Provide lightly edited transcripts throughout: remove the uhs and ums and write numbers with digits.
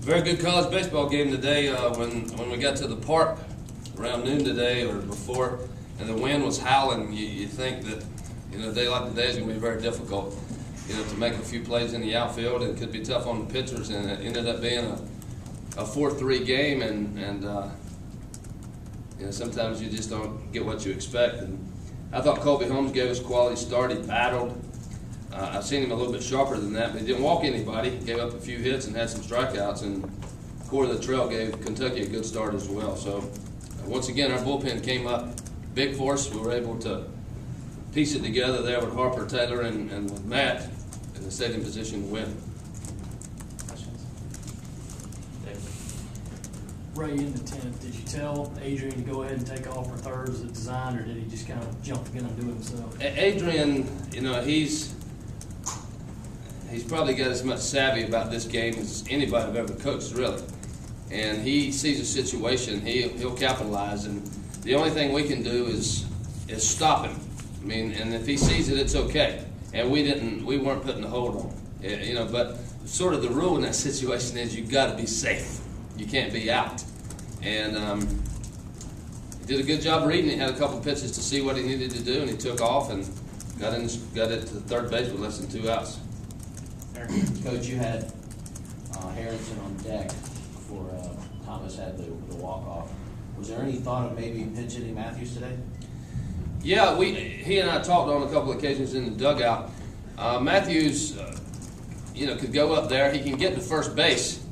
Very good college baseball game today. When we got to the park around noon today or before, and the wind was howling, you think that a day like today is going to be very difficult. To make a few plays in the outfield, it could be tough on the pitchers, and it ended up being a 4-3 game, and sometimes you just don't get what you expect. And I thought Colby Holmes gave us a quality start. He battled. I've seen him a little bit sharper than that, but he didn't walk anybody. He gave up a few hits and had some strikeouts, and Core of the Trail gave Kentucky a good start as well. So once again, our bullpen came up big for us. We were able to piece it together there with Harper, Taylor, and with Matt, and stayed in position to win. Questions? Ray, in the 10th, did you tell Adrian to go ahead and take off for third as a design, or did he just kind of jump the gun and do it himself? Adrian, he's probably got as much savvy about this game as anybody I've ever coached, really. And he sees a situation, he'll capitalize, and the only thing we can do is stop him. I mean, and if he sees it, it's okay. And we weren't putting a hold on him. But sort of the rule in that situation is you got to be safe. You can't be out. And he did a good job reading. He had a couple pitches to see what he needed to do, and he took off and got it to third base with less than 2 outs. Coach, you had Harrison on deck before Thomas had the walk-off. Was there any thought of maybe pinch hitting Matthews today? Yeah, he and I talked on a couple of occasions in the dugout. Matthews, could go up there. He can get to first base,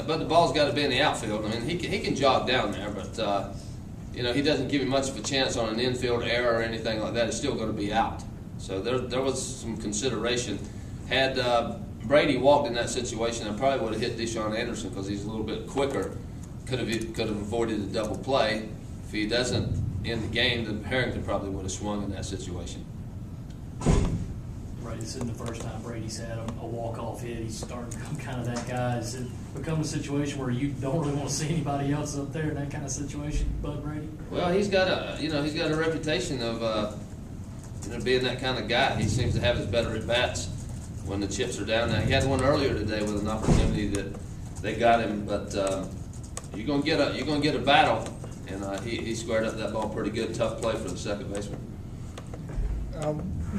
but the ball's got to be in the outfield. I mean, he can jog down there, but he doesn't give him much of a chance on an infield error or anything like that. He's still going to be out. So there was some consideration. Had Brady walked in that situation, I probably would have hit Deshaun Anderson because he's a little bit quicker. Could have avoided a double play. If he doesn't in the game, then Harrington probably would have swung in that situation. Right, this isn't the first time Brady's had a walk-off hit. He's starting to become kind of that guy. Has it become a situation where you don't really want to see anybody else up there in that kind of situation, Bud Brady? Well, he's got a reputation of being that kind of guy. He seems to have his better at bats when the chips are down. Now, he had one earlier today with an opportunity that they got him, but you're gonna get a battle, and he squared up that ball pretty good. Tough play for the second baseman.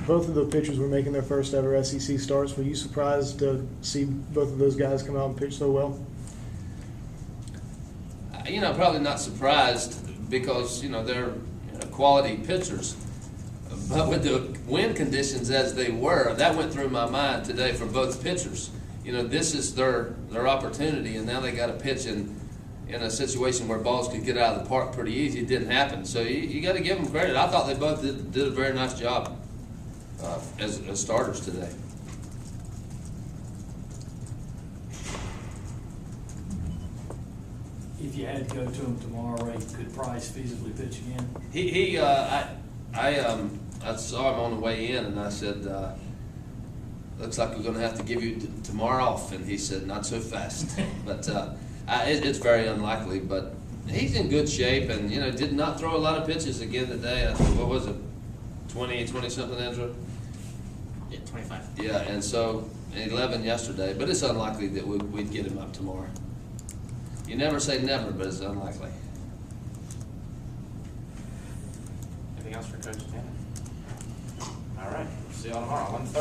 Both of the pitchers were making their first ever SEC starts. Were you surprised to see both of those guys come out and pitch so well? Probably not surprised because they're quality pitchers. But with the wind conditions as they were, that went through my mind today for both pitchers. This is their opportunity, and now they got to pitch in a situation where balls could get out of the park pretty easy. It didn't happen, so you got to give them credit. I thought they both did a very nice job as starters today. If you had to go to him tomorrow, Ray, could Price feasibly pitch again? I saw him on the way in, and I said, looks like we're going to have to give you tomorrow off. And he said, not so fast. But it's very unlikely. But he's in good shape, and, did not throw a lot of pitches again today. What was it, 20-something, Andrew? Yeah, 25. Yeah, and so 11 yesterday. But it's unlikely that we'd get him up tomorrow. You never say never, but it's unlikely. Anything else for Coach Tanner? All right, we'll see y'all tomorrow, 1:30.